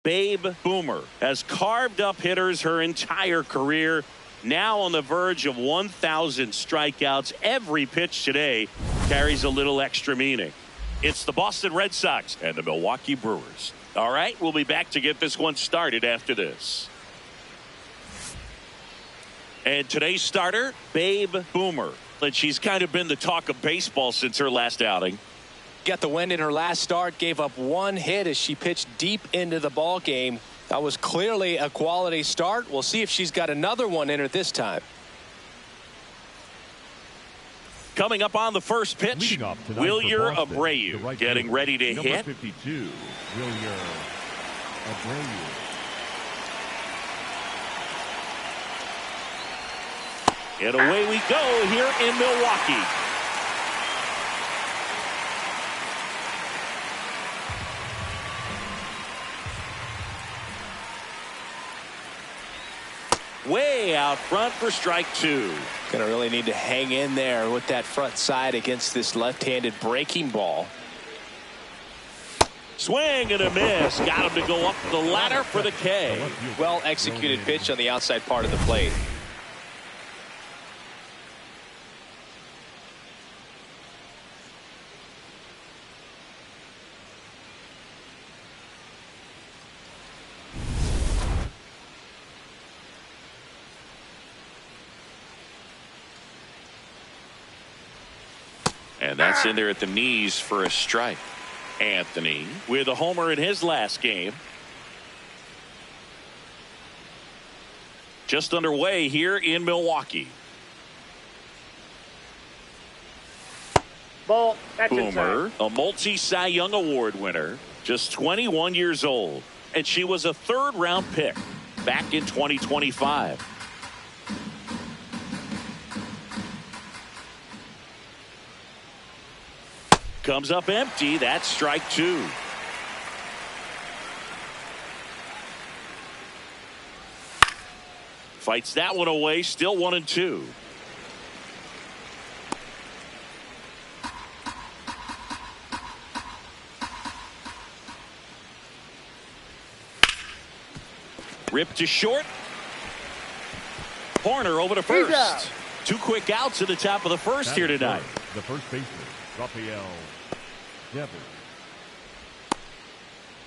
Babe Boomer has carved up hitters her entire career. Now on the verge of 1,000 strikeouts. Every pitch today carries a little extra meaning. It's the Boston Red Sox and the Milwaukee Brewers. All right, we'll be back to get this one started after this. And today's starter, Babe Boomer. And she's kind of been the talk of baseball since her last outing. Got the win in her last start, gave up one hit as she pitched deep into the ball game. That was clearly a quality start. We'll see if she's got another one in her this time. Coming up on the first pitch, YR4 Abreu getting ready to hit. 52, YR4 Abreu. And away we go here in Milwaukee. Way out front for strike two. Gonna really need to hang in there with that front side against this left-handed breaking ball. Swing and a miss. Got him to go up the ladder for the K. Well executed pitch on the outside part of the plate. And that's in there at the knees for a strike. Anthony with a homer in his last game. Just underway here in Milwaukee. Ball. Boomer, a multi-Cy Young Award winner, just 21 years old. And she was a third-round pick back in 2025. Comes up empty. That's strike two. Fights that one away. Still 1-2. Ripped to short. Horner over to first. Two quick outs at the top of the first here tonight. The first baseman, Rafael Devers.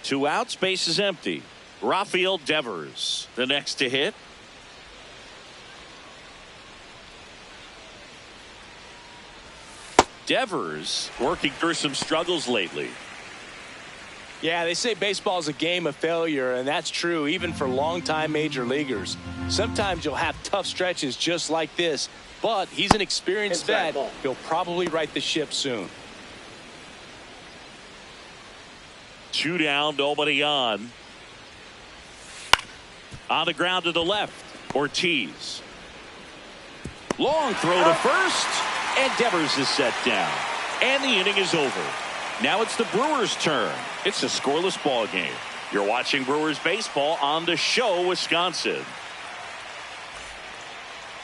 Two outs, base is empty. Rafael Devers, the next to hit. Devers working through some struggles lately. Yeah, they say baseball is a game of failure, and that's true even for longtime major leaguers. Sometimes you'll have tough stretches just like this, but he's an experienced vet. He'll probably right the ship soon. Two down, nobody on. On the ground to the left, Ortiz. Long throw to first, and Devers is set down. And the inning is over. Now it's the Brewers' turn. It's a scoreless ball game. You're watching Brewers baseball on the show, Wisconsin.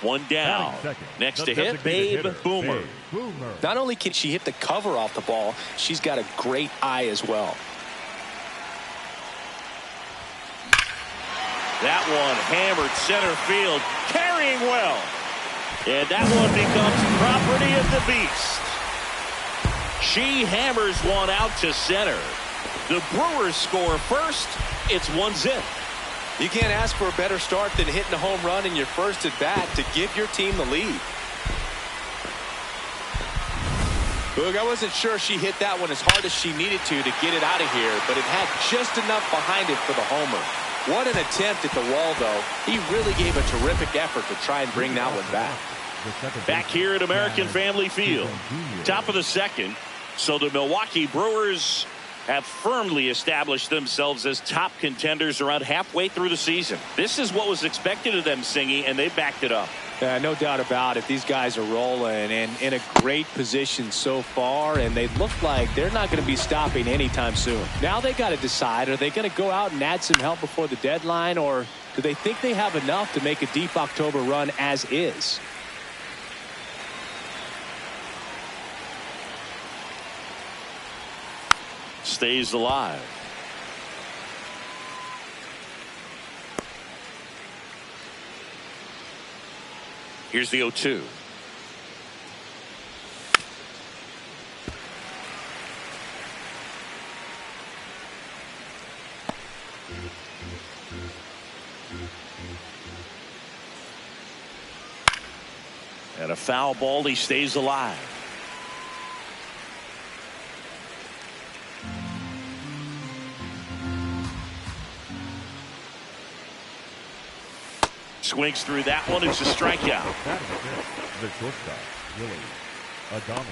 One down. Next to hit, Babe Boomer. Not only can she hit the cover off the ball, she's got a great eye as well. That one hammered center field, carrying well. And that one becomes property of the beast. She hammers one out to center. The Brewers score first. It's 1-0. You can't ask for a better start than hitting a home run in your first at bat to give your team the lead. Look, I wasn't sure she hit that one as hard as she needed to get it out of here, but it had just enough behind it for the homer. What an attempt at the wall, though. He really gave a terrific effort to try and bring that one back. Back here at American Family Field. Top of the second. So the Milwaukee Brewers have firmly established themselves as top contenders around halfway through the season. This is what was expected of them, Singy, and they backed it up. No doubt about it. These guys are rolling and in a great position so far, and they look like they're not going to be stopping anytime soon. Now they got to decide, are they going to go out and add some help before the deadline, or do they think they have enough to make a deep October run as is? Stays alive. Here's the 0-2. And a foul ball. He stays alive. Swings through that one. It's a strikeout. That is it. The shortstop, Willie Adames.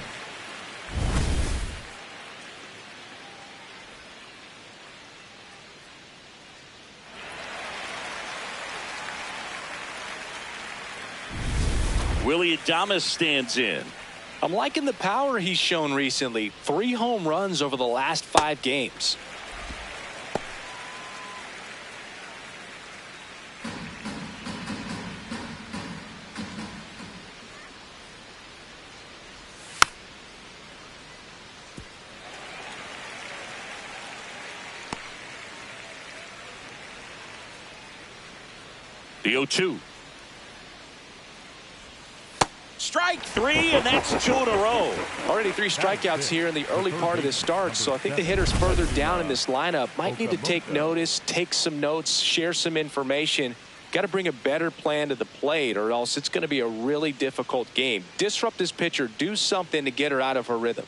Willie Adames stands in. I'm liking the power he's shown recently. 3 home runs over the last 5 games. The 0-2. Strike 3, and that's 2 in a row. Already 3 strikeouts here in the early part of this start, so I think the hitters further down in this lineup might need to take notice, take some notes, share some information. Got to bring a better plan to the plate, or else it's going to be a really difficult game. Disrupt this pitcher, do something to get her out of her rhythm.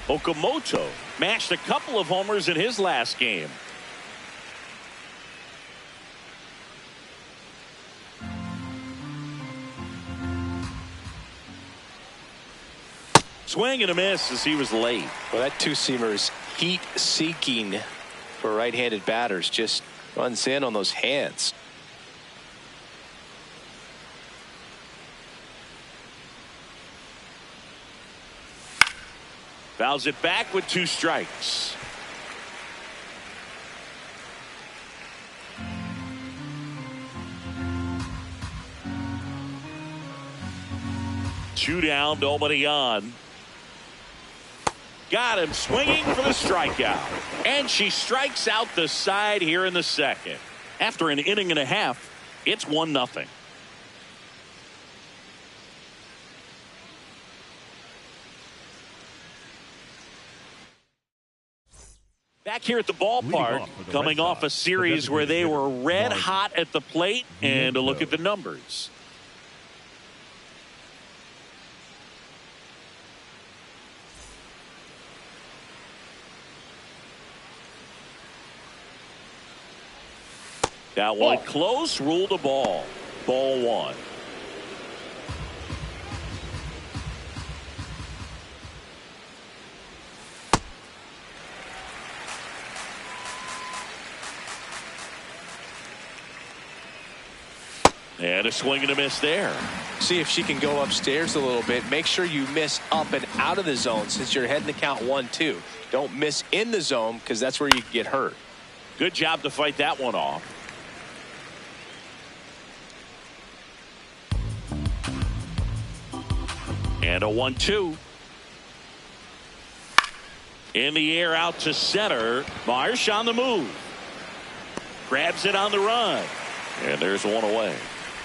Okamoto mashed a couple of homers in his last game. Swing and a miss as he was late. Well, that 2-seamer is heat-seeking for right-handed batters. Just runs in on those hands. Fouls it back with 2 strikes. Two down, nobody on. Got him swinging for the strikeout. And she strikes out the side here in the second. After an inning and a half, it's 1-0. Back here at the ballpark, coming off a series where they were red hot at the plate, and a look at the numbers. That one close, ruled a ball. Ball 1. And a swing and a miss there. See if she can go upstairs a little bit. Make sure you miss up and out of the zone since you're heading to count 1-2. Don't miss in the zone because that's where you can get hurt. Good job to fight that one off. And a 1-2. In the air out to center. Marsh on the move. Grabs it on the run. And there's one away.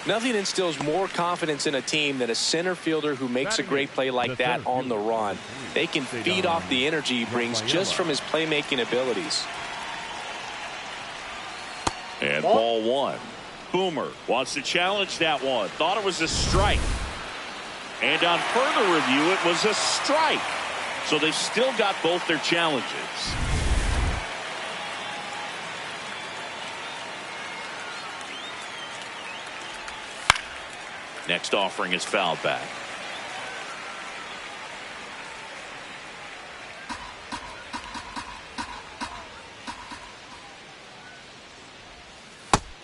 Nothing instills more confidence in a team than a center fielder who makes a great play like that on the run. They can feed off the energy he brings just from his playmaking abilities. And ball 1. Boomer wants to challenge that one. Thought it was a strike. And on further review, it was a strike. So they still got both their challenges. Next offering is fouled back.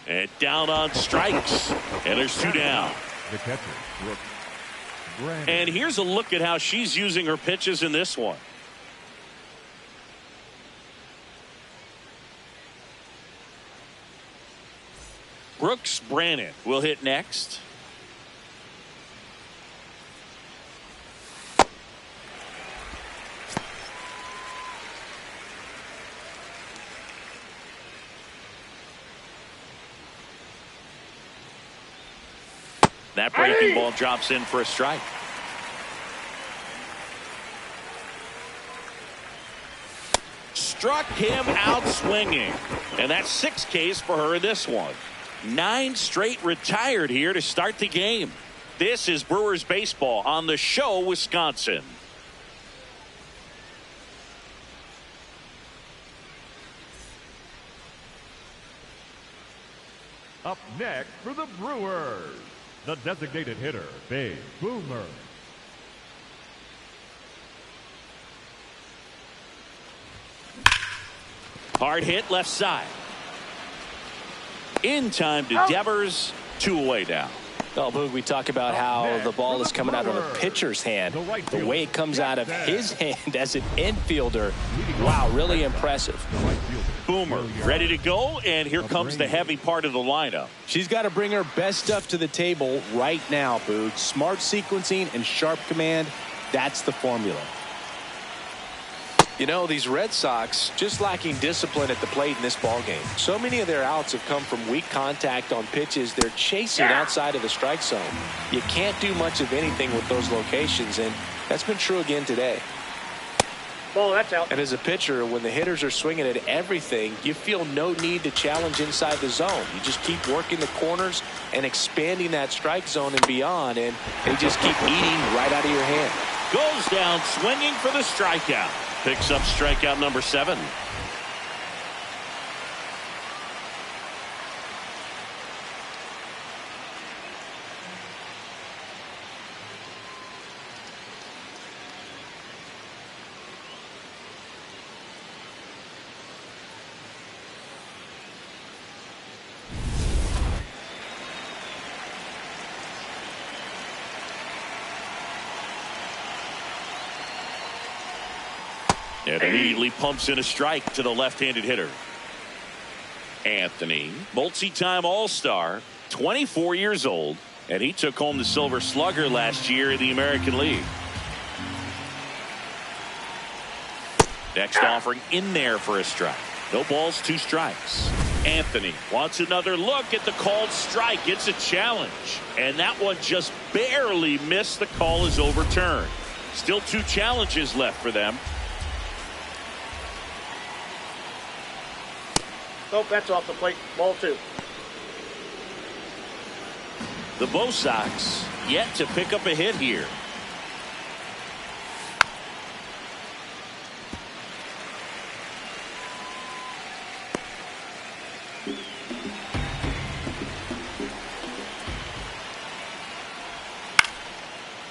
And down on strikes. And there's 2 down. The catcher, Brooks. And here's a look at how she's using her pitches in this one. Brooks Brannon will hit next. That breaking ball drops in for a strike. Struck him out swinging. And that's 6 Ks for her in this one. 9 straight retired here to start the game. This is Brewers baseball on the show, Wisconsin. Up next for the Brewers, the designated hitter, Big Boomer. Hard hit left side. In time to Devers. 2 away now. Oh, Boog, we talk about how the ball is coming out of a pitcher's hand. The way it comes out of his hand as an infielder, wow, really impressive. Boomer ready to go, and here comes the heavy part of the lineup. She's got to bring her best stuff to the table right now, Boog. Smart sequencing and sharp command, that's the formula. You know, these Red Sox just lacking discipline at the plate in this ballgame. So many of their outs have come from weak contact on pitches they're chasing outside of the strike zone. You can't do much of anything with those locations, and that's been true again today. Ball, that's out. And as a pitcher, when the hitters are swinging at everything, you feel no need to challenge inside the zone. You just keep working the corners and expanding that strike zone and beyond, and they just keep eating right out of your hand. Goes down swinging for the strikeout. Picks up strikeout number 7. And immediately pumps in a strike to the left-handed hitter. Anthony, multi-time All-Star, 24 years old, and he took home the Silver Slugger last year in the American League. Next offering in there for a strike. No balls, 2 strikes. Anthony wants another look at the called strike. It's a challenge, and that one just barely missed. The call is overturned. Still 2 challenges left for them. Oh, that's off the plate. Ball 2. The Bo Sox yet to pick up a hit here.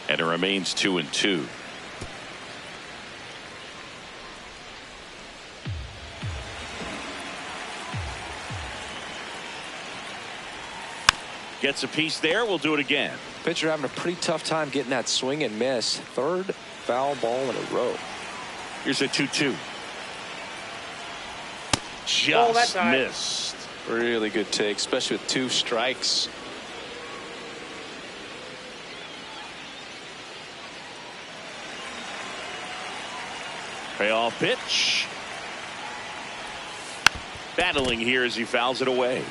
And it remains 2-2. Gets a piece there. We'll do it again. Pitcher having a pretty tough time getting that swing and miss. 3rd foul ball in a row. Here's a 2-2. Just missed. Really good take, especially with 2 strikes. Payoff pitch. Battling here as he fouls it away.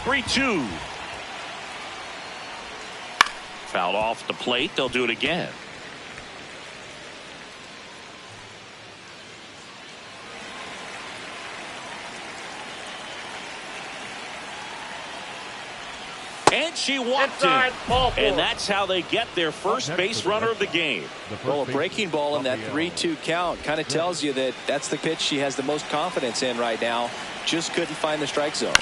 Three-two. Fouled off the plate. They'll do it again. And she walked him. And that's how they get their first base runner of the game. Well, a breaking ball in that 3-2 count kind of tells you that that's the pitch she has the most confidence in right now. Just couldn't find the strike zone.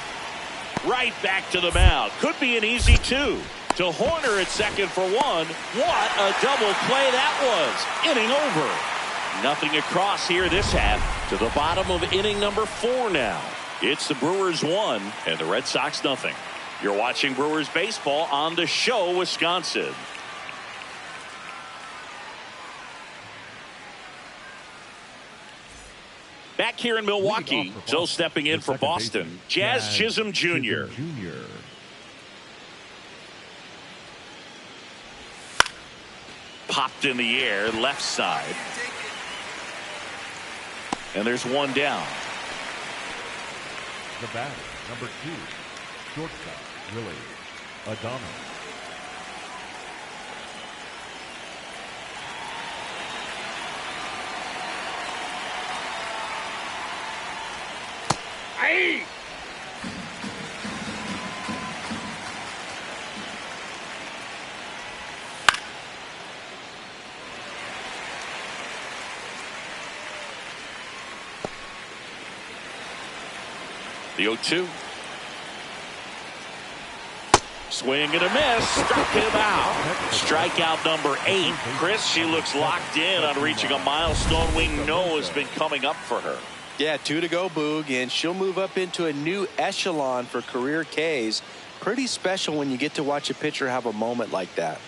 Right back to the mound. Could be an easy 2. To Horner at second for 1. What a double play that was. Inning over. Nothing across here this half. To the bottom of inning number 4 now. It's the Brewers 1 and the Red Sox nothing. You're watching Brewers baseball on the show, Wisconsin. Back here in Milwaukee, so stepping in for Boston, Jazz Chisholm Jr. Popped in the air, left side. And there's one down. The batter, number 2, shortstop, Willie Adames. Hey! The 0-2. Swing and a miss. Struck him out. Strikeout number 8. Chris, she looks locked in on reaching a milestone we know has been coming up for her. Yeah, 2 to go, Boog, and she'll move up into a new echelon for career Ks. Pretty special when you get to watch a pitcher have a moment like that.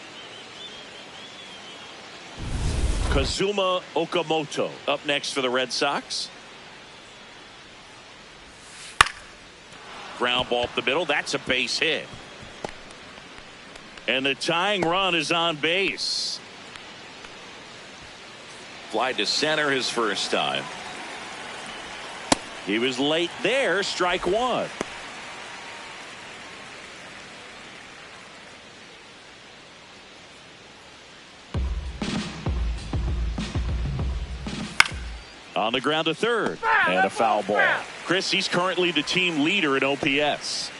Kazuma Okamoto up next for the Red Sox. Ground ball up the middle. That's a base hit. And the tying run is on base. Fly to center his first time. He was late there. Strike 1. On the ground to third. And a foul ball. Chris, he's currently the team leader in OPS.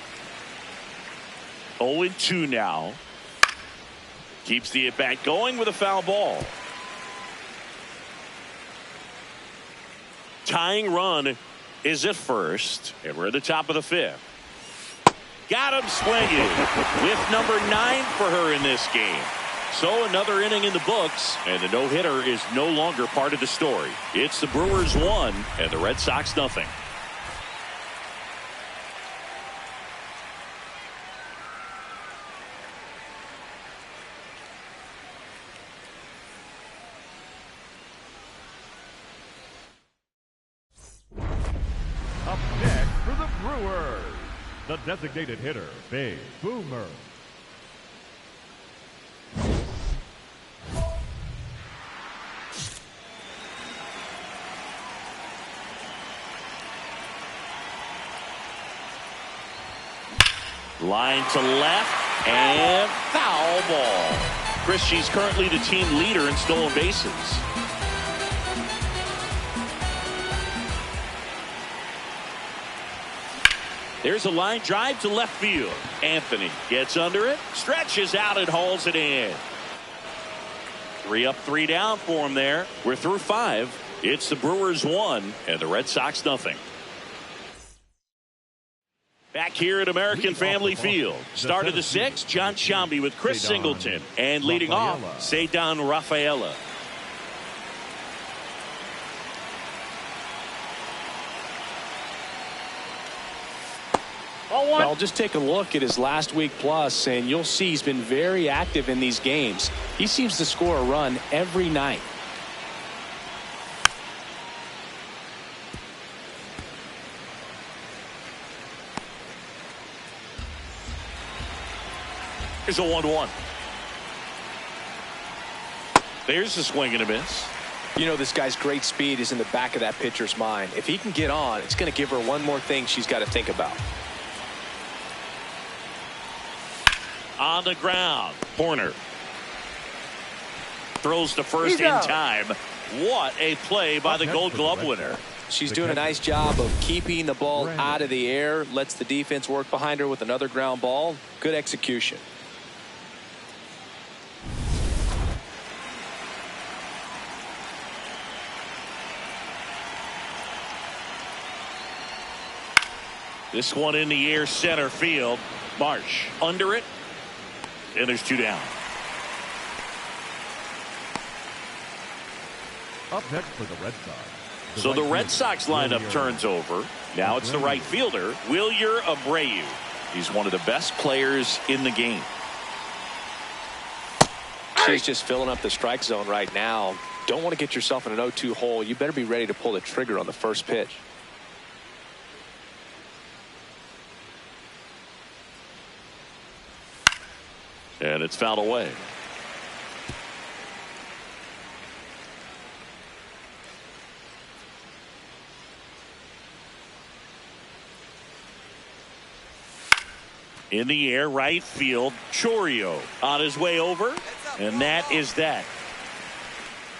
0-2 now. Keeps the at-bat going with a foul ball. Tying run is at first. And we're at the top of the 5th. Got him swinging. With number 9 for her in this game. So another inning in the books, and the no-hitter is no longer part of the story. It's the Brewers 1 and the Red Sox nothing. Up next for the Brewers, the designated hitter, Big Boomer. Line to left and foul ball. Chris, she's currently the team leader in stolen bases. There's a line drive to left field. Anthony gets under it, stretches out and hauls it in. 3 up, 3 down for him there. We're through 5. It's the Brewers 1 and the Red Sox nothing. Back here at American Family Field. Start of the 6th, John Sciambi with Chris Singleton. And leading off, Ceddanne Rafaela. Well, just take a look at his last week plus, and you'll see he's been very active in these games. He seems to score a run every night. Here's a 1-1. There's a swing and a miss. You know, this guy's great speed is in the back of that pitcher's mind. If he can get on, it's going to give her one more thing she's got to think about. On the ground, Horner throws to first in time. What a play by the Gold Glove winner. She's doing a nice job of keeping the ball out of the air, lets the defense work behind her with another ground ball. Good execution. This one in the air, center field. Marsh under it. And there's 2 down. Up next for the Red Sox. So the Red Sox lineup turns over. Now it's the right fielder, YR4 Abreu. He's one of the best players in the game. She's just filling up the strike zone right now. Don't want to get yourself in an 0-2 hole. You better be ready to pull the trigger on the first pitch. And it's fouled away. In the air, right field. Chourio on his way over, and that is that.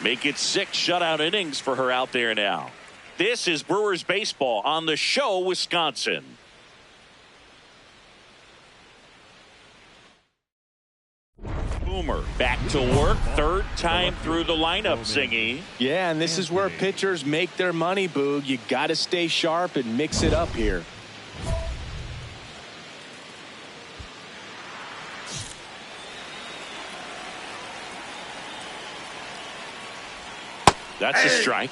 Make it 6 shutout innings for her out there now. This is Brewers baseball on the show, Wisconsin. Boomer back to work, third time through the lineup, Zingy. Yeah, and this is where pitchers make their money, Boog. You got to stay sharp and mix it up here. That's a strike.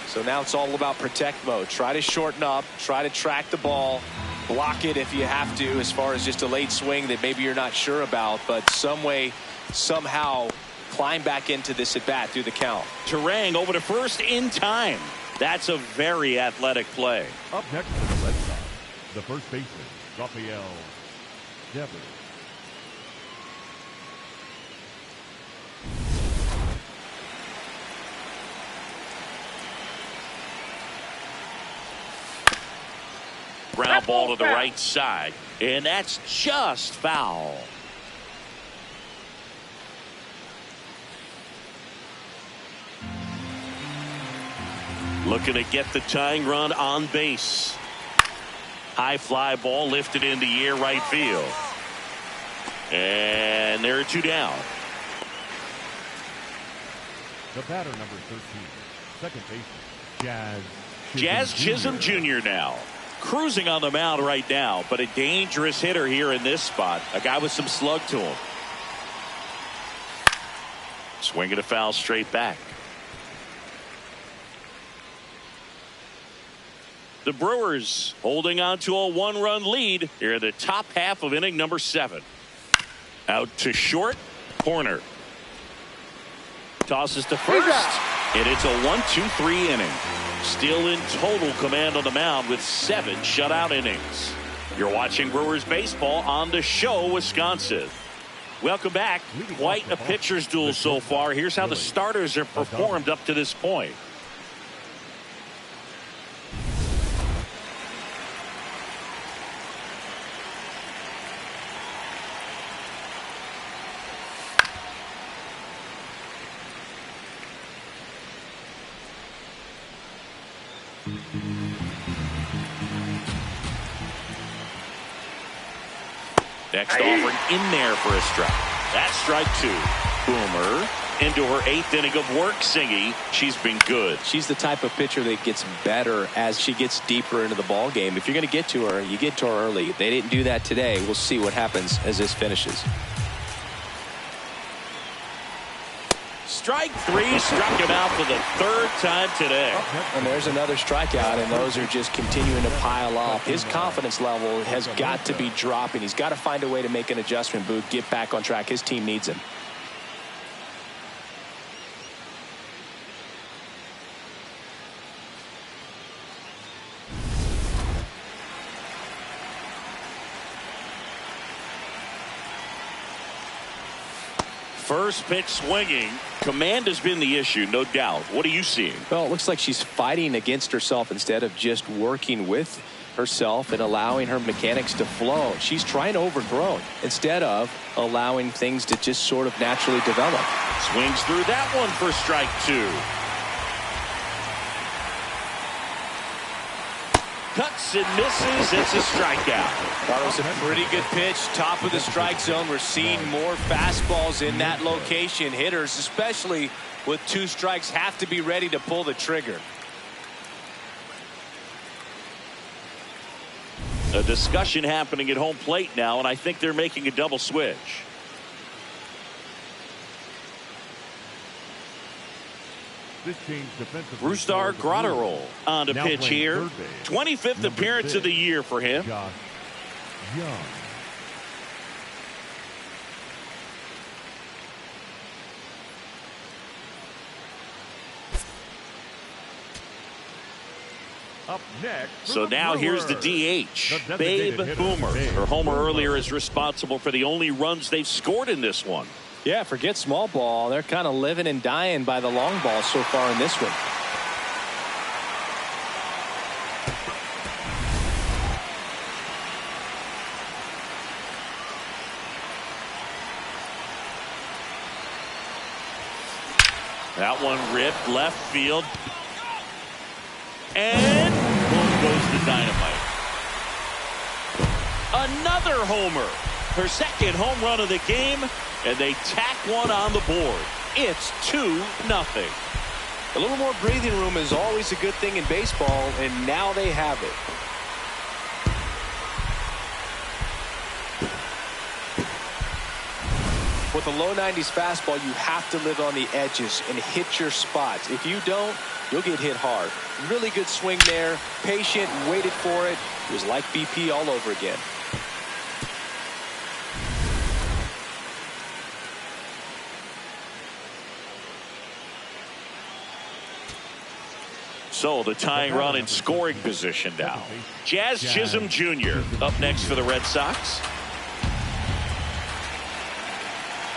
So now it's all about protect mode. Try to shorten up, try to track the ball, block it if you have to, as far as just a late swing that maybe you're not sure about, but some way, somehow climb back into this at bat through the count. Terang over to first in time. That's a very athletic play. Up next to the Red Sox, the first baseman, Rafael Devers. Ground ball to the right side, and that's just foul. Looking to get the tying run on base. High fly ball lifted in the air, right field. And there are 2 down. The batter, number 13, second baseman, Jazz Chisholm Jr. now. Cruising on the mound right now, but a dangerous hitter here in this spot. A guy with some slug to him. Swinging a foul straight back. The Brewers holding on to a 1-run lead here in the top half of inning number 7. Out to short, corner. Tosses to first, and it's a 1-2-3 inning. Still in total command on the mound with 7 shutout innings. You're watching Brewers baseball on the show, Wisconsin. Welcome back. Quite a pitcher's duel so far. Here's how the starters have performed up to this point. Next offering in there for a strike. That's strike 2. Boomer into her 8th inning of work, Singy. She's been good. She's the type of pitcher that gets better as she gets deeper into the ball game. If you're going to get to her, you get to her early. They didn't do that today. We'll see what happens as this finishes. Strike 3, struck him out for the 3rd time today. And there's another strikeout, and those are just continuing to pile up. His confidence level has got to be dropping. He's got to find a way to make an adjustment, Boog, get back on track. His team needs him. First pitch swinging. Command has been the issue, no doubt. What are you seeing? Well, it looks like she's fighting against herself instead of just working with herself and allowing her mechanics to flow. She's trying to overgrow instead of allowing things to just sort of naturally develop. Swings through that one for strike 2. Cuts and misses. It's a strikeout. That was a pretty good pitch. Top of the strike zone. We're seeing more fastballs in that location. Hitters, especially with 2 strikes, have to be ready to pull the trigger. A discussion happening at home plate now, and I think they're making a double switch. Brusdar Grotterol on the pitch here. 25th appearance of the year for him. Josh Young. Up next. So now here's the DH, Babe Boomer. Her homer earlier is responsible for the only runs they've scored in this one. Yeah, forget small ball. They're kind of living and dying by the long ball so far in this one. That one ripped left field. And boom goes the dynamite. Another homer. Her second home run of the game, and they tack one on the board. It's 2-0. A little more breathing room is always a good thing in baseball, and now they have it. With a low 90s fastball, you have to live on the edges and hit your spots. If you don't, you'll get hit hard. Really good swing there. Patient, waited for it. It was like BP all over again. So the tying run in scoring position now. Jazz Chisholm Jr. up next for the Red Sox.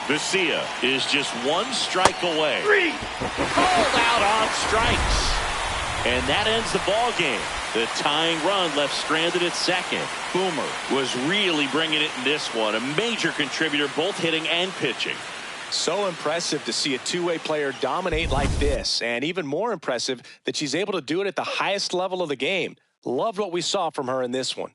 Garcia is just one strike away. Called out on strikes. And that ends the ball game. The tying run left stranded at second. Boomer was really bringing it in this one. A major contributor, both hitting and pitching. So impressive to see a two-way player dominate like this, and even more impressive that she's able to do it at the highest level of the game. Loved what we saw from her in this one.